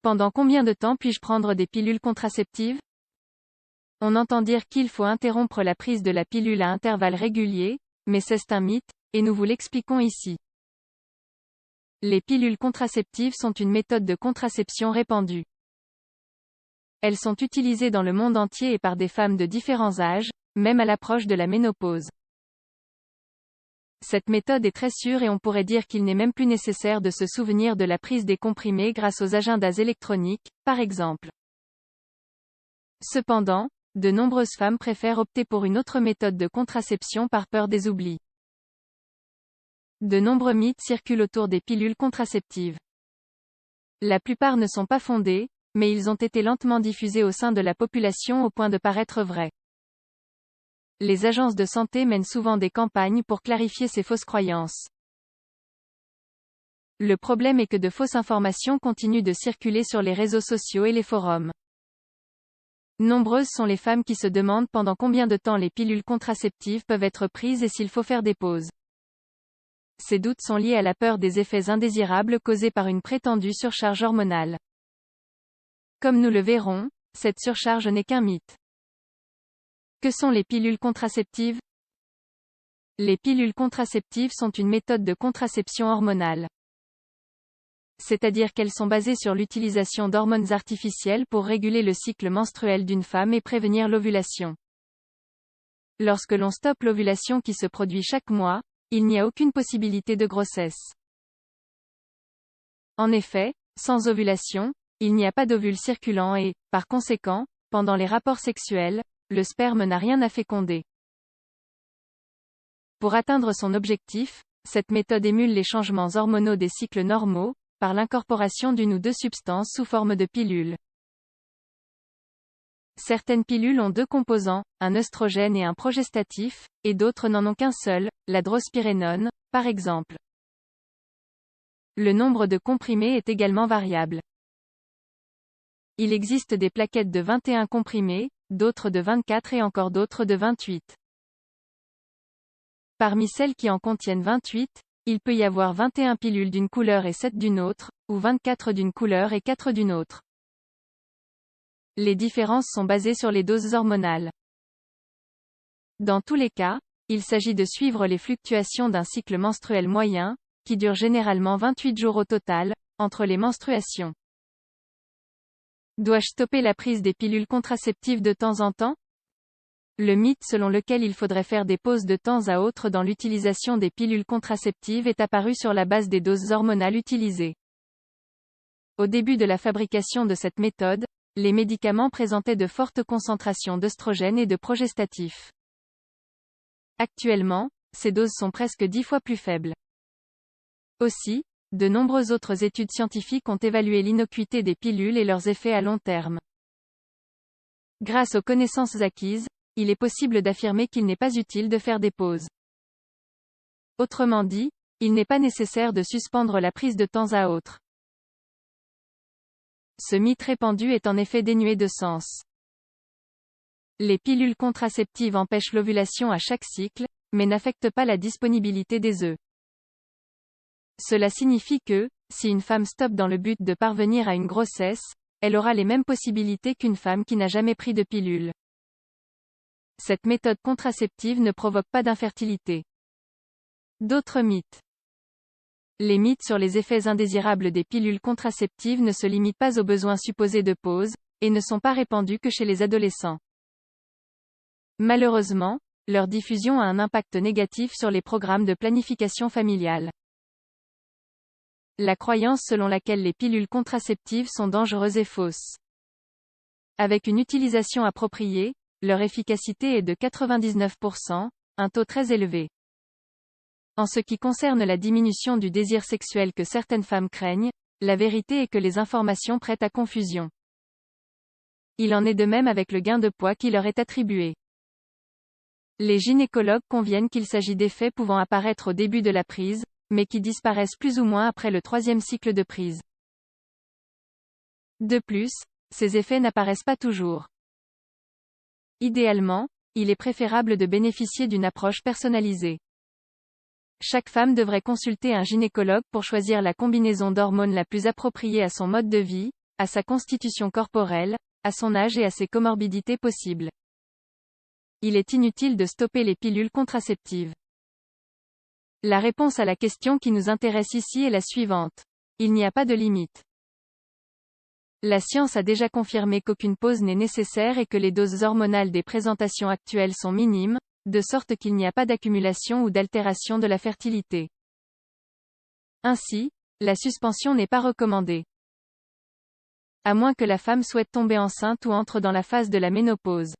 Pendant combien de temps puis-je prendre des pilules contraceptives? On entend dire qu'il faut interrompre la prise de la pilule à intervalles réguliers, mais c'est un mythe, et nous vous l'expliquons ici. Les pilules contraceptives sont une méthode de contraception répandue. Elles sont utilisées dans le monde entier et par des femmes de différents âges, même à l'approche de la ménopause. Cette méthode est très sûre et on pourrait dire qu'il n'est même plus nécessaire de se souvenir de la prise des comprimés grâce aux agendas électroniques, par exemple. Cependant, de nombreuses femmes préfèrent opter pour une autre méthode de contraception par peur des oublis. De nombreux mythes circulent autour des pilules contraceptives. La plupart ne sont pas fondés, mais ils ont été lentement diffusés au sein de la population au point de paraître vrais. Les agences de santé mènent souvent des campagnes pour clarifier ces fausses croyances. Le problème est que de fausses informations continuent de circuler sur les réseaux sociaux et les forums. Nombreuses sont les femmes qui se demandent pendant combien de temps les pilules contraceptives peuvent être prises et s'il faut faire des pauses. Ces doutes sont liés à la peur des effets indésirables causés par une prétendue surcharge hormonale. Comme nous le verrons, cette surcharge n'est qu'un mythe. Que sont les pilules contraceptives? Les pilules contraceptives sont une méthode de contraception hormonale. C'est-à-dire qu'elles sont basées sur l'utilisation d'hormones artificielles pour réguler le cycle menstruel d'une femme et prévenir l'ovulation. Lorsque l'on stoppe l'ovulation qui se produit chaque mois, il n'y a aucune possibilité de grossesse. En effet, sans ovulation, il n'y a pas d'ovule circulant et, par conséquent, pendant les rapports sexuels, le sperme n'a rien à féconder. Pour atteindre son objectif, cette méthode émule les changements hormonaux des cycles normaux, par l'incorporation d'une ou deux substances sous forme de pilules. Certaines pilules ont deux composants, un œstrogène et un progestatif, et d'autres n'en ont qu'un seul, la drospirénone, par exemple. Le nombre de comprimés est également variable. Il existe des plaquettes de 21 comprimés, d'autres de 24 et encore d'autres de 28. Parmi celles qui en contiennent 28, il peut y avoir 21 pilules d'une couleur et 7 d'une autre, ou 24 d'une couleur et 4 d'une autre. Les différences sont basées sur les doses hormonales. Dans tous les cas, il s'agit de suivre les fluctuations d'un cycle menstruel moyen, qui dure généralement 28 jours au total, entre les menstruations. Dois-je stopper la prise des pilules contraceptives de temps en temps? Le mythe selon lequel il faudrait faire des pauses de temps à autre dans l'utilisation des pilules contraceptives est apparu sur la base des doses hormonales utilisées. Au début de la fabrication de cette méthode, les médicaments présentaient de fortes concentrations d'œstrogène et de progestatifs. Actuellement, ces doses sont presque 10 fois plus faibles. Aussi, de nombreuses autres études scientifiques ont évalué l'innocuité des pilules et leurs effets à long terme. Grâce aux connaissances acquises, il est possible d'affirmer qu'il n'est pas utile de faire des pauses. Autrement dit, il n'est pas nécessaire de suspendre la prise de temps à autre. Ce mythe répandu est en effet dénué de sens. Les pilules contraceptives empêchent l'ovulation à chaque cycle, mais n'affectent pas la disponibilité des œufs. Cela signifie que, si une femme stoppe dans le but de parvenir à une grossesse, elle aura les mêmes possibilités qu'une femme qui n'a jamais pris de pilule. Cette méthode contraceptive ne provoque pas d'infertilité. D'autres mythes. Les mythes sur les effets indésirables des pilules contraceptives ne se limitent pas aux besoins supposés de pause, et ne sont pas répandus que chez les adolescents. Malheureusement, leur diffusion a un impact négatif sur les programmes de planification familiale. La croyance selon laquelle les pilules contraceptives sont dangereuses est fausse. Avec une utilisation appropriée, leur efficacité est de 99%, un taux très élevé. En ce qui concerne la diminution du désir sexuel que certaines femmes craignent, la vérité est que les informations prêtent à confusion. Il en est de même avec le gain de poids qui leur est attribué. Les gynécologues conviennent qu'il s'agit d'effets pouvant apparaître au début de la prise, mais qui disparaissent plus ou moins après le 3e cycle de prise. De plus, ces effets n'apparaissent pas toujours. Idéalement, il est préférable de bénéficier d'une approche personnalisée. Chaque femme devrait consulter un gynécologue pour choisir la combinaison d'hormones la plus appropriée à son mode de vie, à sa constitution corporelle, à son âge et à ses comorbidités possibles. Il est inutile de stopper les pilules contraceptives. La réponse à la question qui nous intéresse ici est la suivante. Il n'y a pas de limite. La science a déjà confirmé qu'aucune pause n'est nécessaire et que les doses hormonales des présentations actuelles sont minimes, de sorte qu'il n'y a pas d'accumulation ou d'altération de la fertilité. Ainsi, la suspension n'est pas recommandée. À moins que la femme souhaite tomber enceinte ou entre dans la phase de la ménopause.